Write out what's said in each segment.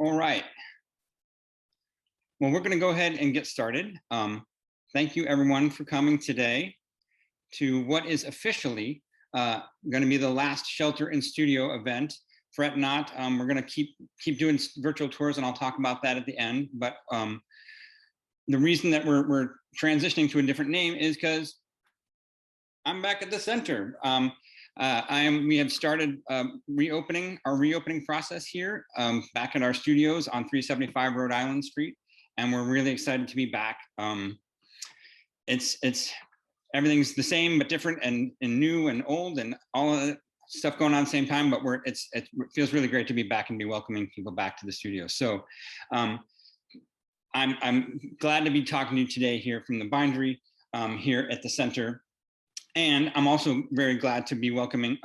All right. Well, we're going to go ahead and get started. Thank you, everyone, for coming today to what is officially going to be the last Shelter in Studio event. Fret not, we're going to keep doing virtual tours, and I'll talk about that at the end. But the reason that we're transitioning to a different name is because I'm back at the center. We have started our reopening process here back at our studios on 375 Rhode Island Street, and we're really excited to be back. It's everything's the same but different, and new and old, and all of that stuff going on at the same time. But it feels really great to be back and be welcoming people back to the studio. So I'm glad to be talking to you today here from the Bindery here at the center. And I'm also very glad to be welcoming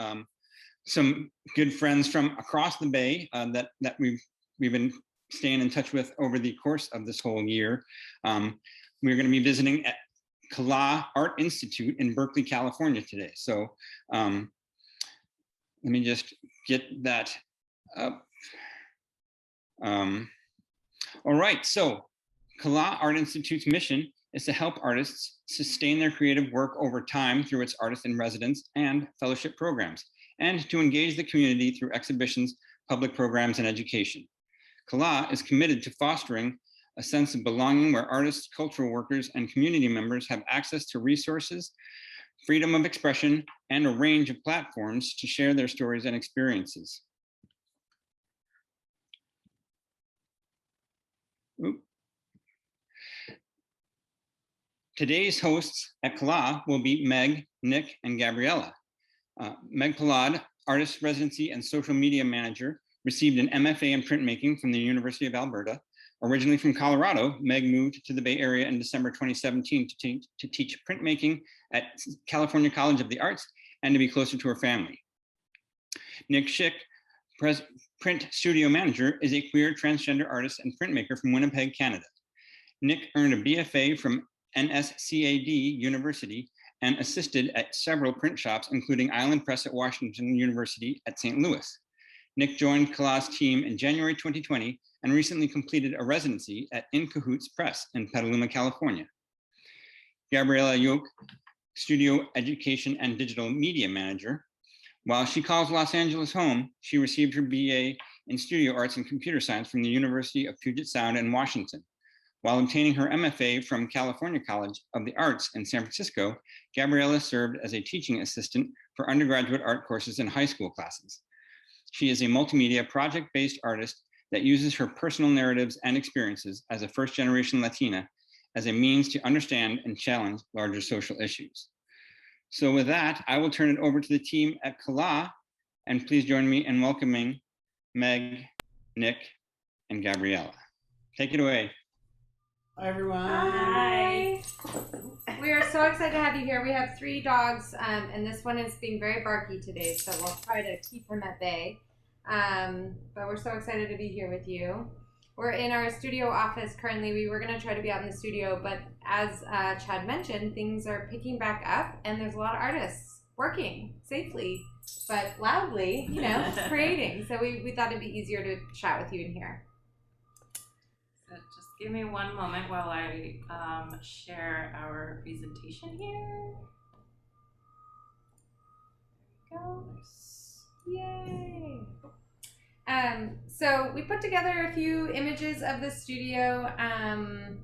some good friends from across the Bay that we've been staying in touch with over the course of this whole year. We're going to be visiting at Kala Art Institute in Berkeley, California today. So let me just get that up. All right, so Kala Art Institute's mission is to help artists sustain their creative work over time through its artist in residence and fellowship programs, and to engage the community through exhibitions, public programs, and education. Kala is committed to fostering a sense of belonging where artists, cultural workers, and community members have access to resources, freedom of expression, and a range of platforms to share their stories and experiences. Oop. Today's hosts at Kala will be Meg, Nick, and Gabriela. Meg Pohlod, artist residency and social media manager, received an MFA in printmaking from the University of Alberta. Originally from Colorado, Meg moved to the Bay Area in December 2017 to teach printmaking at California College of the Arts and to be closer to her family. Nick Shick, print studio manager, is a queer transgender artist and printmaker from Winnipeg, Canada. Nick earned a BFA from NSCAD University and assisted at several print shops, including Island Press at Washington University at St. Louis. Nick joined Kala's team in January 2020 and recently completed a residency at In Cahoots Press in Petaluma, California. Gabriela Yoque, studio education and digital media manager. While she calls Los Angeles home, she received her BA in studio arts and computer science from the University of Puget Sound in Washington. While obtaining her MFA from California College of the Arts in San Francisco, Gabriela served as a teaching assistant for undergraduate art courses and high school classes. She is a multimedia project-based artist that uses her personal narratives and experiences as a first-generation Latina as a means to understand and challenge larger social issues. So with that, I will turn it over to the team at Kala, and please join me in welcoming Meg, Nick, and Gabriela. Take it away. Hi, everyone. Hi. We are so excited to have you here. We have 3 dogs, and this one is being very barky today, so we'll try to keep him at bay. But we're so excited to be here with you. We're in our studio office currently. We were going to try to be out in the studio, but as Chad mentioned, things are picking back up, and there's a lot of artists working safely, but loudly, creating. So we thought it'd be easier to chat with you in here. Just give me one moment while I share our presentation here. There we go. Yay! So we put together a few images of the studio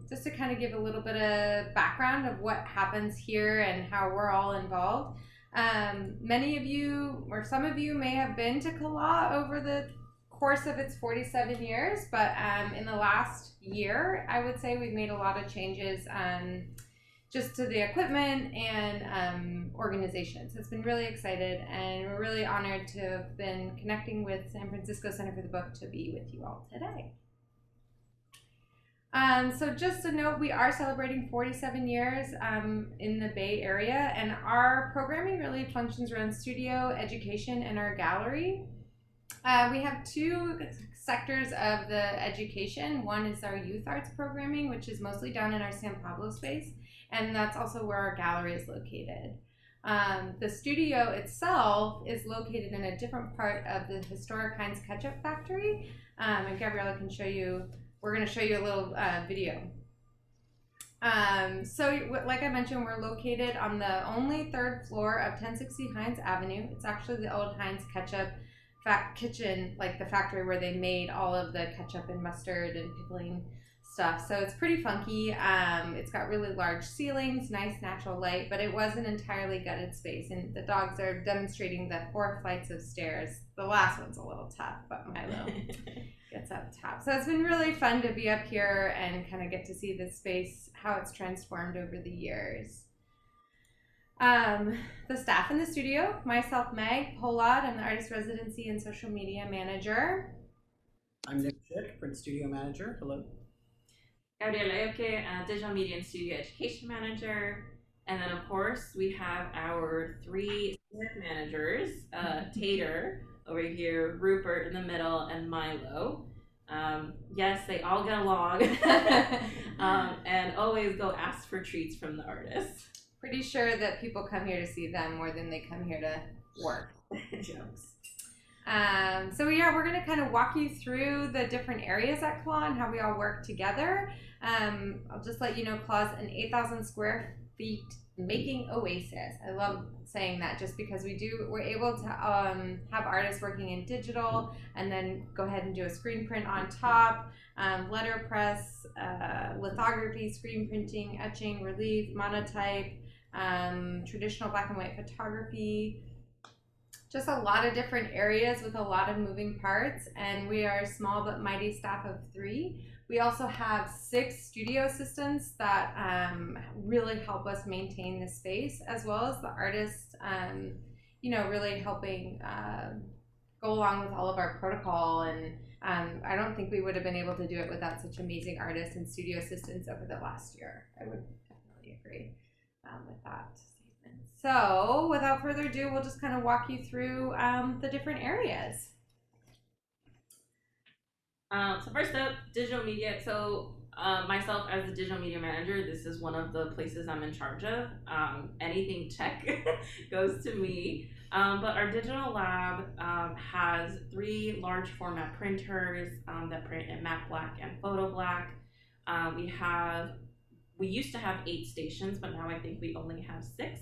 just to kind of give a little bit of background of what happens here and how we're all involved. Many of you, or some of you, may have been to Kala over the course of its 47 years, but in the last year, I would say we've made a lot of changes just to the equipment and organization. So it's been really excited, and we're really honored to have been connecting with San Francisco Center for the Book to be with you all today. So just a note, we are celebrating 47 years in the Bay Area, and our programming really functions around studio, education, and our gallery. We have 2 sectors of the education. One is our youth arts programming, which is mostly down in our San Pablo space, and that's also where our gallery is located. The studio itself is located in a different part of the historic Heinz Ketchup Factory, and Gabriela can show you. We're going to show you a little video. So like I mentioned, we're located on the only third floor of 1060 Heinz Avenue. It's actually the old Heinz Ketchup kitchen, like the factory where they made all of the ketchup and mustard and pickling stuff. So it's pretty funky. It's got really large ceilings, nice natural light, but it was an entirely gutted space, and the dogs are demonstrating the 4 flights of stairs. The last one's a little tough, but Milo gets up top. So it's been really fun to be up here and kind of get to see this space, how it's transformed over the years. The staff in the studio, myself, Meg Pohlod, I'm the artist residency and social media manager. I'm Shick, print studio manager. Hello. Gabriela Yoque, digital media and studio education manager. And then, of course, we have our 3 managers, Tater over here, Rupert in the middle, and Milo. Yes, they all get along and always go ask for treats from the artists. Pretty sure that people come here to see them more than they come here to work. Jokes. So yeah, we're going to kind of walk you through the different areas at Claw and how we all work together. I'll just let you know Claw's an 8,000 square feet making oasis. I love saying that just because we're able to have artists working in digital and then go ahead and do a screen print on top, letterpress, lithography, screen printing, etching, relief, monotype, traditional black and white photography. Just a lot of different areas with a lot of moving parts, and we are a small but mighty staff of 3. We also have 6 studio assistants that really help us maintain the space, as well as the artists, really helping go along with all of our protocol. And I don't think we would have been able to do it without such amazing artists and studio assistants over the last year. I would definitely agree with that. So without further ado, we'll just kind of walk you through the different areas. So first up, digital media. So myself as the digital media manager, this is one of the places I'm in charge of. Anything tech goes to me. But our digital lab has 3 large format printers that print in matte black and photo black. We used to have 8 stations, but now I think we only have 6.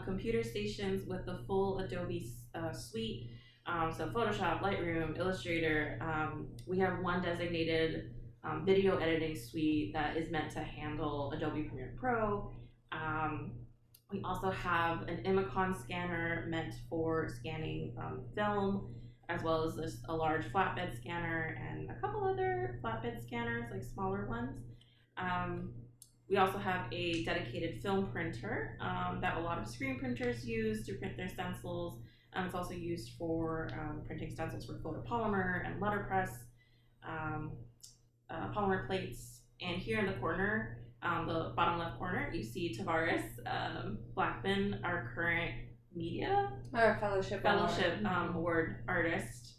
Computer stations with the full Adobe suite, so Photoshop, Lightroom, Illustrator. We have 1 designated video editing suite that is meant to handle Adobe Premiere Pro. We also have an Imicon scanner meant for scanning film, as well as a large flatbed scanner and a couple other flatbed scanners, like smaller ones. We also have a dedicated film printer that a lot of screen printers use to print their stencils. It's also used for printing stencils for photopolymer and letterpress, polymer plates. And here in the corner, the bottom left corner, you see Tavares Blackman, our current media fellowship award artist,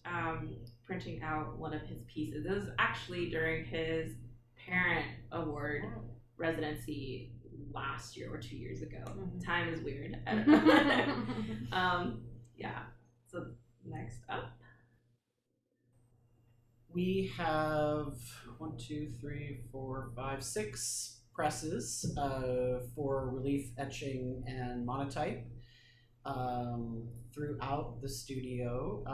printing out one of his pieces. This was actually during his parent award residency last year or 2 years ago. Time is weird. I don't know. Yeah. So next up, We have 1, 2, 3, 4, 5, 6 presses for relief, etching, and monotype throughout the studio,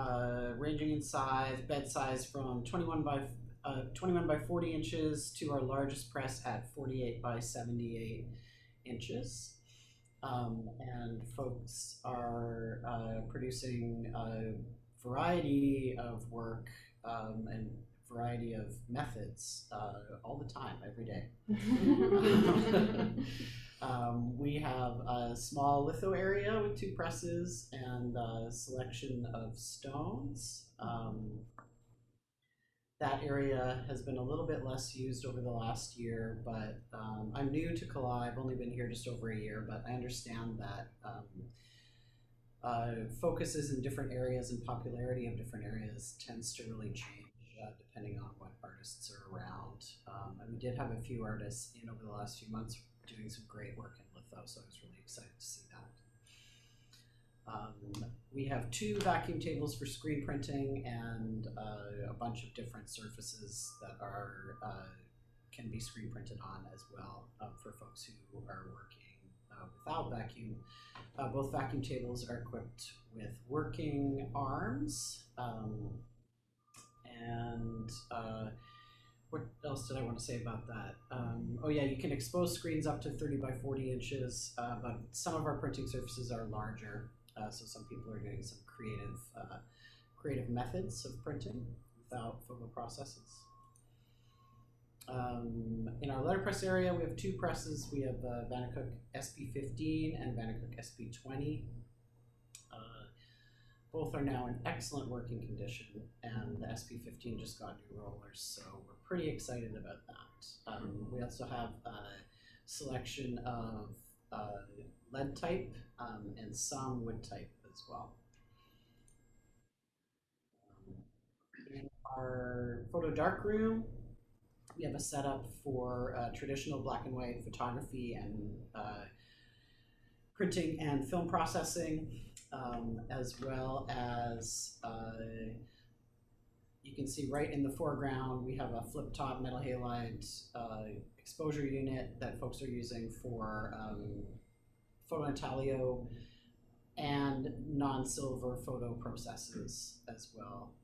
ranging in size, bed size from 21 by 40 inches to our largest press at 48 by 78 inches. And folks are producing a variety of work and variety of methods all the time, every day. We have a small litho area with 2 presses and a selection of stones. That area has been a little bit less used over the last year, but I'm new to Kala. I've only been here just over a year, but I understand that focuses in different areas and popularity of different areas tends to really change depending on what artists are around. And we did have a few artists in over the last few months doing some great work in litho, so I was really excited to see that. We have 2 vacuum tables for screen printing and a bunch of different surfaces that are can be screen printed on as well for folks who are working without vacuum. Both vacuum tables are equipped with working arms, and what else did I want to say about that? Oh yeah, you can expose screens up to 30 by 40 inches, but some of our printing surfaces are larger, so some people are doing some creative methods of printing without photo processes. In our letterpress area, we have 2 presses. We have Vandercook SP15 and Vandercook SP20. Both are now in excellent working condition, and the SP15 just got new rollers, so we're pretty excited about that. We also have a selection of lead type and some wood type as well. In our photo darkroom, we have a setup for traditional black and white photography and printing and film processing, as well as you can see right in the foreground we have a flip top metal halide exposure unit that folks are using for photo intaglio and non-silver photo processes as well.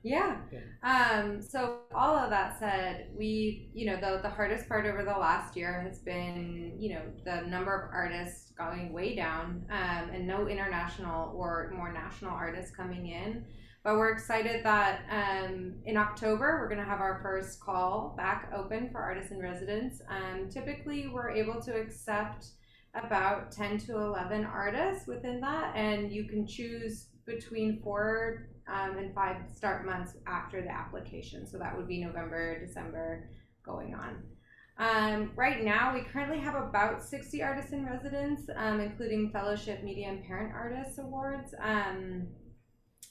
Yeah. Okay. So all of that said, we, the hardest part over the last year has been, the number of artists going way down, and no international or more national artists coming in. But we're excited that in October, we're going to have our first call back open for artists in residence. Typically, we're able to accept about 10 to 11 artists within that, and you can choose between 4 and 5 start months after the application. So that would be November, December going on. Right now, we currently have about 60 artists in residence, including fellowship, media, and parent artists awards.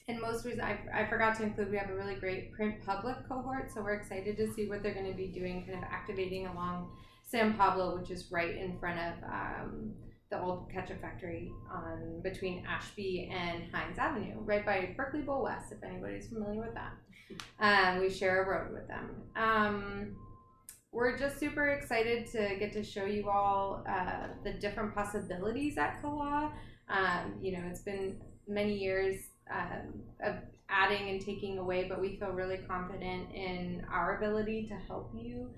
And most recent, I forgot to include, we have a really great print public cohort, so we're excited to see what they're going to be doing, kind of activating along San Pablo, which is right in front of the old ketchup factory on between Ashby and Hines Avenue, right by Berkeley Bowl West, if anybody's familiar with that. We share a road with them. We're just super excited to get to show you all the different possibilities at CALA. It's been many years of adding and taking away, but we feel really confident in our ability to help you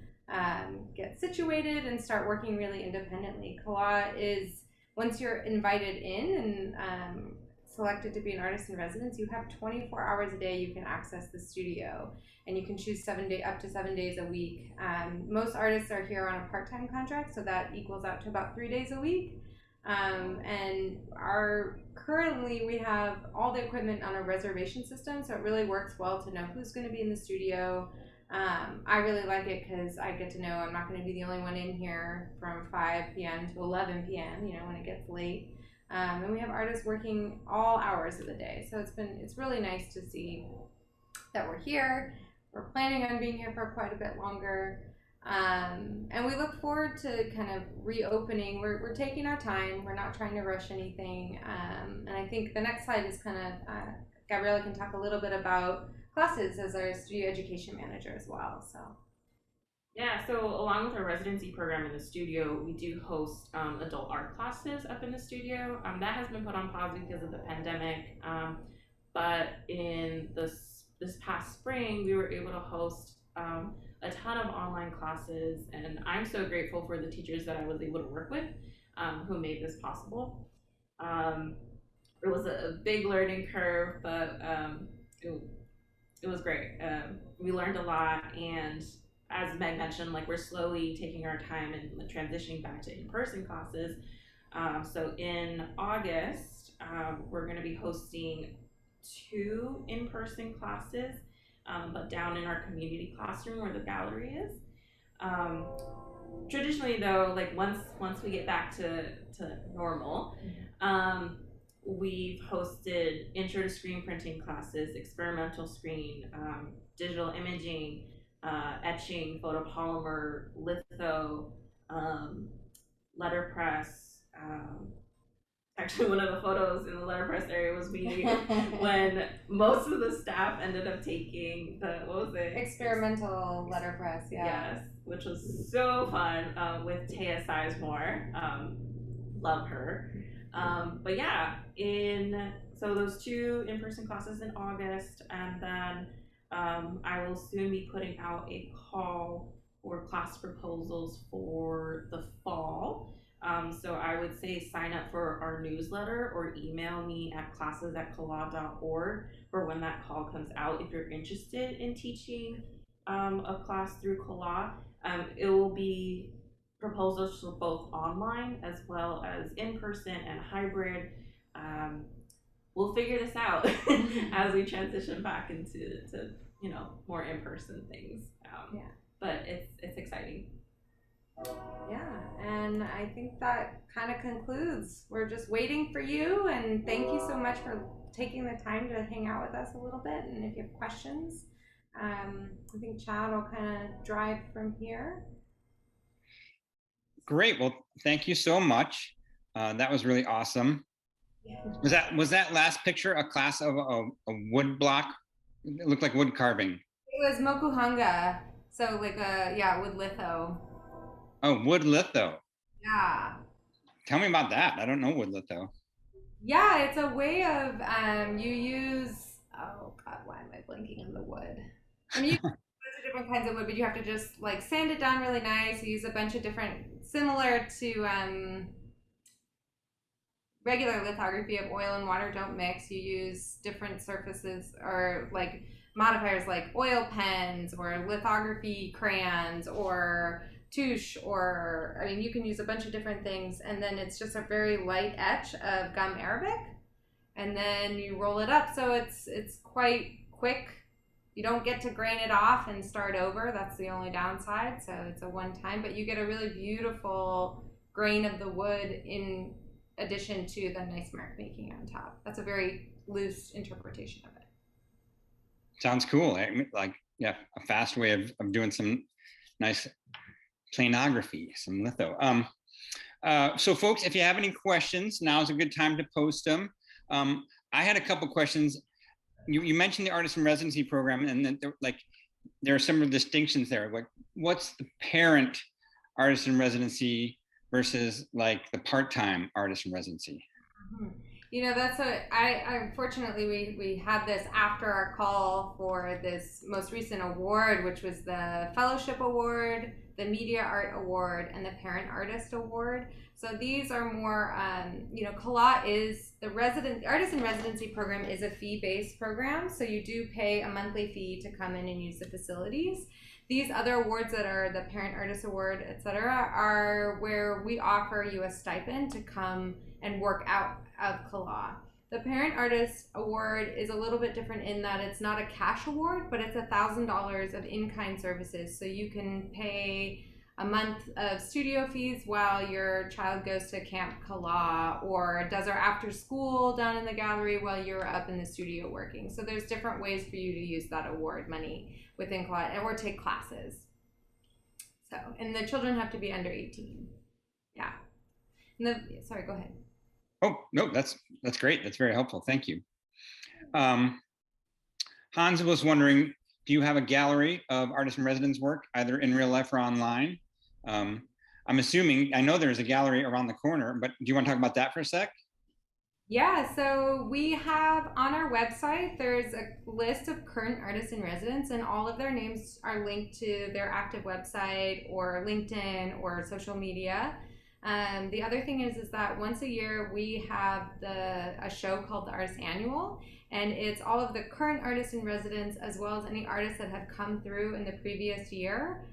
get situated and start working really independently. CALA is, once you're invited in and selected to be an artist in residence, you have 24 hours a day you can access the studio, and you can choose up to 7 days a week. Most artists are here on a part-time contract, so that equals out to about 3 days a week. And currently we have all the equipment on a reservation system, so it really works well to know who's going to be in the studio. I really like it because I get to know I'm not going to be the only one in here from 5 p.m. to 11 p.m., when it gets late. And we have artists working all hours of the day, so it's really nice to see that we're here. We're planning on being here for quite a bit longer. And we look forward to kind of reopening. We're taking our time. We're not trying to rush anything. And I think the next slide is kind of, Gabriela can talk a little bit about classes as our studio education manager as well. So. Yeah, so along with our residency program in the studio, we do host adult art classes up in the studio. That has been put on pause because of the pandemic. But in this past spring, we were able to host a ton of online classes, and I'm so grateful for the teachers that I was able to work with who made this possible. It was a big learning curve, but it was great. We learned a lot, and as Meg mentioned, we're slowly taking our time and transitioning back to in-person classes. So in August, we're going to be hosting 2 in-person classes, but down in our community classroom where the gallery is. Traditionally, though, once we get back to normal, we've hosted intro to screen printing classes, experimental screen, digital imaging, etching, photopolymer, litho. letterpress. Actually, one of the photos in the letterpress area was me when most of the staff ended up taking the, what was it? Experimental letterpress, yeah. Yes, which was so fun with Taya Sizemore. Love her. But yeah, so those 2 in-person classes in August, and then I will soon be putting out a call for class proposals for the fall. So I would say sign up for our newsletter or email me at classes@kala.org for when that call comes out if you're interested in teaching a class through Kala. It will be proposals for both online as well as in person and hybrid. We'll figure this out as we transition back into more in person things. Yeah. But it's exciting. Yeah, and I think that kind of concludes. We're just waiting for you, and thank you so much for taking the time to hang out with us a little bit. And if you have questions, I think Chad will kind of drive from here. Great. Well, thank you so much. That was really awesome. Yeah. Was that last picture a class of a wood block? It looked like wood carving. It was mokuhanga, so like wood litho. Oh, wood litho. Yeah. Tell me about that. I don't know wood litho. Yeah, it's a way of you use. Oh God, why am I blanking on the wood? I mean, you use a bunch of different kinds of wood, but you have to just like sand it down really nice. You use a bunch of different, similar to regular lithography of oil and water don't mix. You use different surfaces or like modifiers like oil pens or lithography crayons or touche, or I mean you can use a bunch of different things, and then it's just a very light etch of gum arabic, and then you roll it up, so it's quite quick. You don't get to grain it off and start over. That's the only downside. So it's a one time, but you get a really beautiful grain of the wood in addition to the nice mark making on top. That's a very loose interpretation of it. Sounds cool. Like, yeah, a fast way of doing some nice planography, some litho. So folks, if you have any questions, now is a good time to post them. I had a couple questions. You mentioned the artist in residency program, and then there are some distinctions there. Like, what's the parent artist in residency versus like the part-time artist in residency? You know, that's unfortunately we had this after our call for this most recent award, which was the Fellowship Award, the Media Art Award, and the Parent Artist Award. So these are more, Kala is the artist in residency program is a fee-based program. So you do pay a monthly fee to come in and use the facilities. These other awards that are the Parent Artist Award, etc., are where we offer you a stipend to come and work out of Kala. The Parent Artist Award is a little bit different in that it's not a cash award, but it's $1,000 of in-kind services. So you can pay a month of studio fees while your child goes to Camp Kala, or does our after school down in the gallery while you're up in the studio working. So there's different ways for you to use that award money within Kala, or take classes. So, and the children have to be under 18. Yeah. Sorry, go ahead. Oh, no, that's great. That's very helpful. Thank you. Hans was wondering, do you have a gallery of artist in residence work, either in real life or online? I'm assuming, I know there's a gallery around the corner, but do you want to talk about that for a sec? Yeah, so we have on our website, there's a list of current artists in residence, and all of their names are linked to their active website or LinkedIn or social media. The other thing is that once a year we have a show called the Artist Annual, and it's all of the current artists in residence as well as any artists that have come through in the previous year.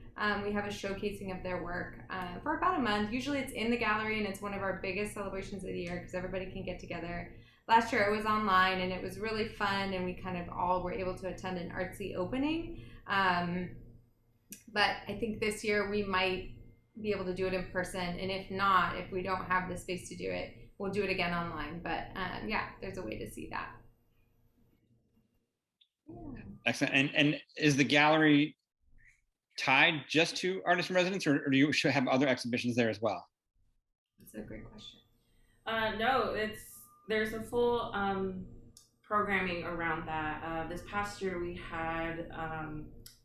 We have a showcasing of their work for about a month. Usually it's in the gallery, and it's one of our biggest celebrations of the year because everybody can get together. Last year it was online, and it was really fun, and we kind of all were able to attend an artsy opening. But I think this year we might be able to do it in person, and if not, if we don't have the space to do it, we'll do it again online. But yeah, there's a way to see that. Yeah. Excellent. And is the gallery tied just to artists in residence, or do you have other exhibitions there as well? That's a great question. No, there's a full programming around that. This past year we had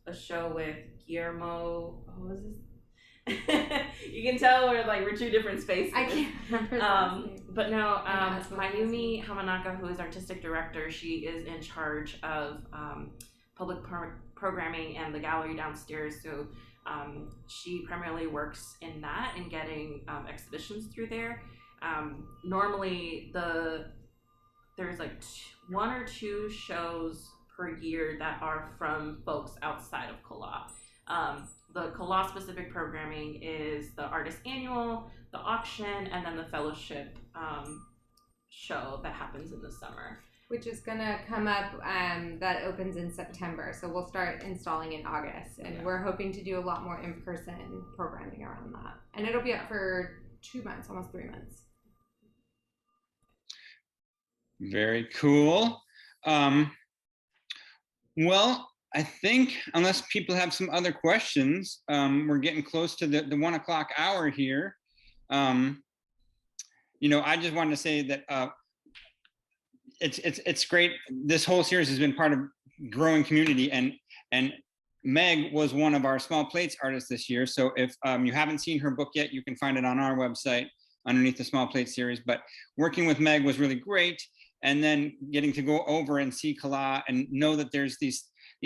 a show with Guillermo. What was his? You can tell we're two different spaces. I can't remember his last name. But no, Mayumi Hamanaka, who is artistic director, she is in charge of public programming and the gallery downstairs. So she primarily works in that and getting exhibitions through there. Normally there's one or two shows per year that are from folks outside of CALA. The CALA specific programming is the Artist Annual, the auction, and then the fellowship show that happens in the summer. Which is gonna come up, that opens in September. So we'll start installing in August. And we're hoping to do a lot more in-person programming around that. And it'll be up for 2 months, almost 3 months. Very cool. Well, I think unless people have some other questions, we're getting close to the 1 o'clock hour here. I just wanted to say that it's great. This whole series has been part of growing community, and Meg was one of our Small Plates artists this year. So if you haven't seen her book yet, you can find it on our website underneath the Small Plate series. But working with Meg was really great. And then getting to go over and see CALA and know that there's these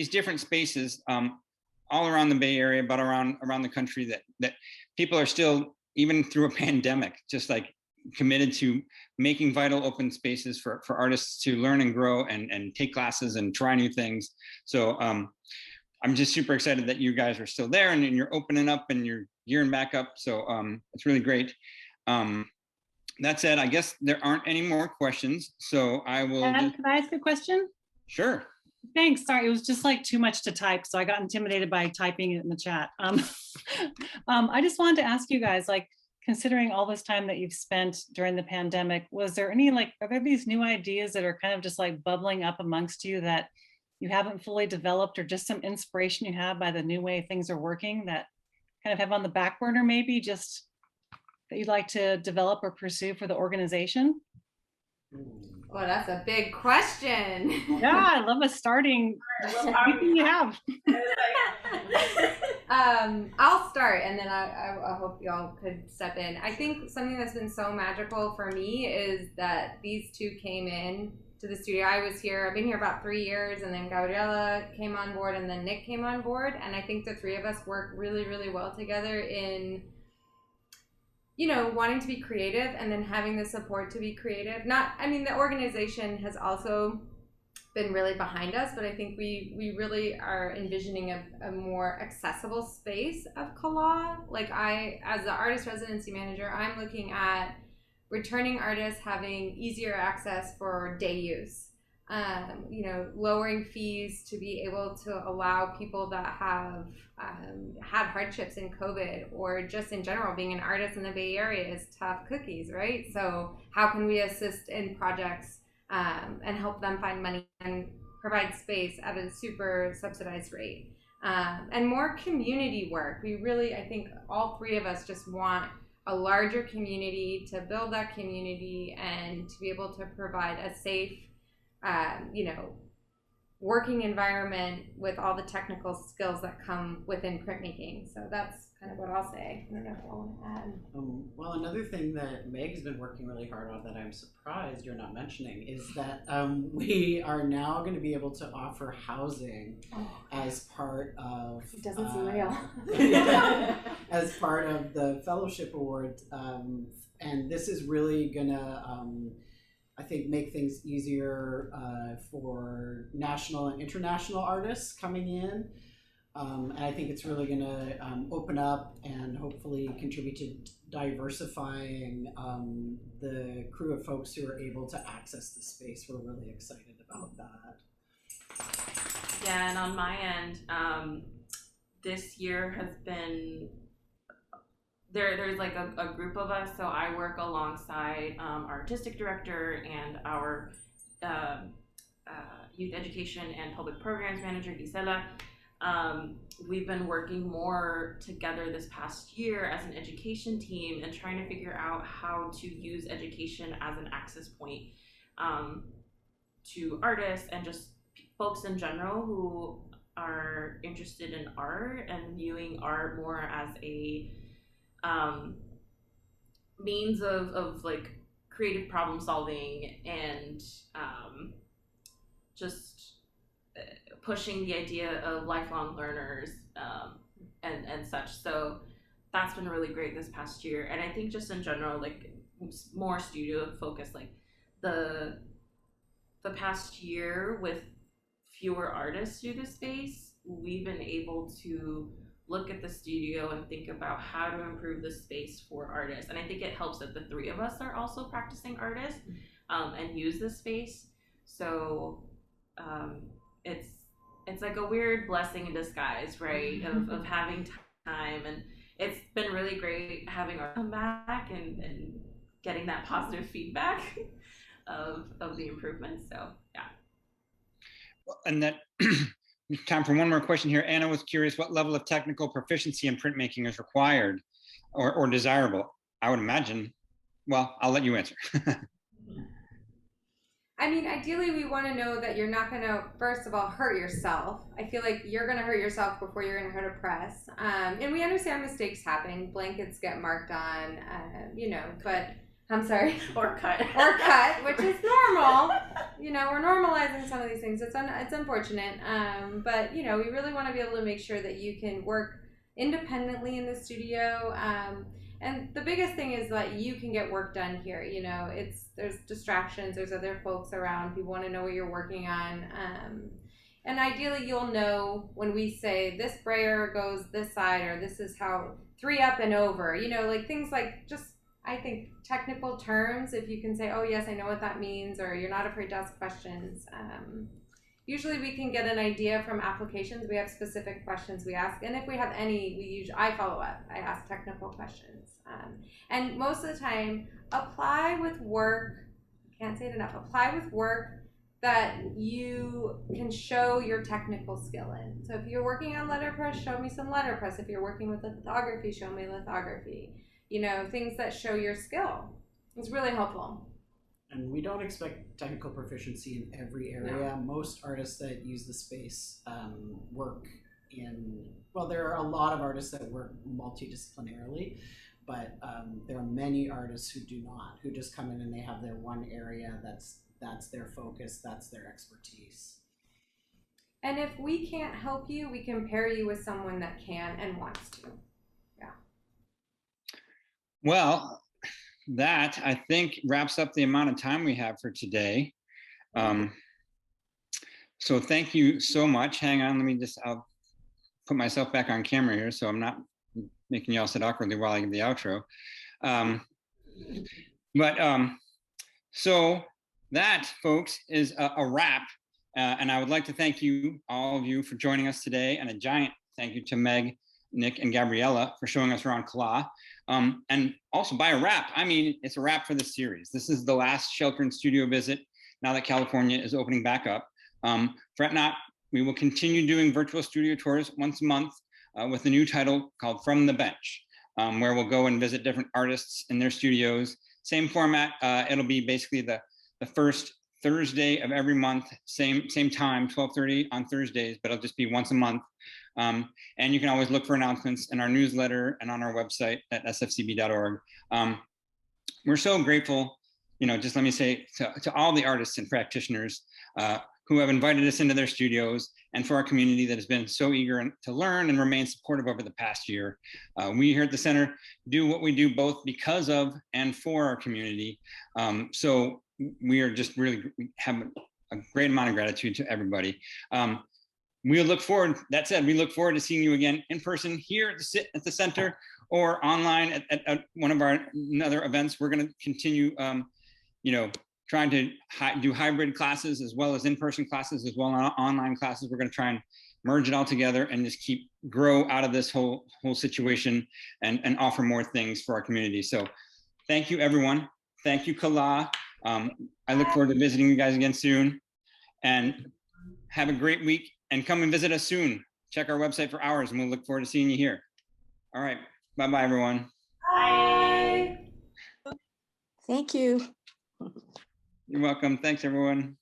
different spaces all around the Bay Area, but around the country that people are still, even through a pandemic, just committed to making vital open spaces for artists to learn and grow and take classes and try new things. So I'm just super excited that you guys are still there and you're opening up and you're gearing back up. So it's really great. That said, I guess there aren't any more questions. So I will. Can I ask a question? Sure. Thanks. Sorry, it was just too much to type, so I got intimidated by typing it in the chat. I just wanted to ask you guys, considering all this time that you've spent during the pandemic, was there any are there these new ideas that are kind of just bubbling up amongst you that you haven't fully developed, or just some inspiration you have by the new way things are working that kind of have on the back burner, maybe just that you'd like to develop or pursue for the organization? Well, that's a big question. Yeah, I love starting. Everything you have. I'll start, and then I hope y'all could step in. I think something that's been so magical for me is that these two came in to the studio. I've been here about 3 years, and then Gabriela came on board, and then Nick came on board. And I think the three of us work really, really well together in wanting to be creative and then having the support to be creative. The organization has also been really behind us, but I think we really are envisioning a more accessible space of CALA. As the artist residency manager, I'm looking at returning artists having easier access for day use. Lowering fees to be able to allow people that have had hardships in COVID, or just in general, being an artist in the Bay Area is tough cookies, right? So how can we assist in projects and help them find money and provide space at a super subsidized rate? And more community work. I think all three of us just want a larger community, to build that community and to be able to provide a safe working environment with all the technical skills that come within printmaking. So that's kind of what I'll say. I don't know if I want to add. Well, another thing that Meg's been working really hard on that I'm surprised you're not mentioning is that we are now going to be able to offer housing as part of... It doesn't seem real. as part of the Fellowship Award. And this is really going to... I think make things easier for national and international artists coming in. And I think it's really going to open up and hopefully contribute to diversifying the crew of folks who are able to access the space. We're really excited about that. Yeah, and on my end, this year has been... There's a group of us, so I work alongside our artistic director and our youth education and public programs manager, Gisela. We've been working more together this past year as an education team and trying to figure out how to use education as an access point to artists and just folks in general who are interested in art and viewing art more as a means of like creative problem solving and just pushing the idea of lifelong learners and such. So that's been really great this past year. And I think just in general, like more studio focus, like the past year with fewer artists through the space, we've been able to look at the studio and think about how to improve the space for artists. And I think it helps that the three of us are also practicing artists and use the space. So it's like a weird blessing in disguise, right? Of having time, and it's been really great having our come back and getting that positive feedback of the improvements. So yeah. And that time for one more question here. Anna was curious what level of technical proficiency in printmaking is required or desirable. I would imagine, well, I'll let you answer. I mean, ideally, we want to know that you're not going to, first of all, hurt yourself. I feel like you're going to hurt yourself before you're going to hurt a press. And we understand mistakes happen. Blankets get marked on, you know, but I'm sorry. Or cut. Or cut, which is normal. You know, we're normalizing some of these things. It's unfortunate. But, you know, we really want to be able to make sure that you can work independently in the studio. And the biggest thing is that you can get work done here. You know, there's distractions, there's other folks around, people want to know what you're working on. And ideally you'll know when we say this brayer goes this side, or this is how 3 up and over, you know, like things like just, I think, technical terms, if you can say, oh yes, I know what that means, or you're not afraid to ask questions. Usually we can get an idea from applications. We have specific questions we ask, and if we have any, I follow up. I ask technical questions. And most of the time, apply with work, can't say it enough, apply with work that you can show your technical skill in. So if you're working on letterpress, show me some letterpress. If you're working with lithography, show me lithography. You know, things that show your skill. It's really helpful. And we don't expect technical proficiency in every area. No. Most artists that use the space work in, well, there are a lot of artists that work multidisciplinarily, but there are many artists who do not, who just come in and they have their one area that's their focus, that's their expertise. And if we can't help you, we can pair you with someone that can and wants to. Yeah. Well, that I think wraps up the amount of time we have for today. So thank you so much. Hang on, I'll put myself back on camera here so I'm not making y'all sit awkwardly while I give the outro. So that, folks, is a wrap. And I would like to thank you, all of you, for joining us today, and a giant thank you to Meg, Nick, and Gabriela for showing us around CALA. And also, by a wrap, I mean, it's a wrap for the series. This is the last shelter and studio visit now that California is opening back up. Fret not, we will continue doing virtual studio tours once a month with a new title called From the Bench, where we'll go and visit different artists in their studios. Same format, it'll be basically the first Thursday of every month, same time, 12:30 on Thursdays, but it'll just be once a month. And you can always look for announcements in our newsletter and on our website at sfcb.org. We're so grateful, you know, just let me say to all the artists and practitioners who have invited us into their studios, and for our community that has been so eager to learn and remain supportive over the past year. We here at the center do what we do both because of and for our community. So we are just really have a great amount of gratitude to everybody. We look forward, that said, we look forward to seeing you again in person here at the center or online at one of our other events. We're going to continue, you know, trying to do hybrid classes as well as in-person classes as well as online classes. We're going to try and merge it all together and just grow out of this whole situation and offer more things for our community. So thank you, everyone. Thank you, CALA. I look forward to visiting you guys again soon, and have a great week, and come and visit us soon check our website for hours, and we'll look forward to seeing you here. All right. Bye-bye, everyone. Bye. Thank you. You're welcome. Thanks, everyone.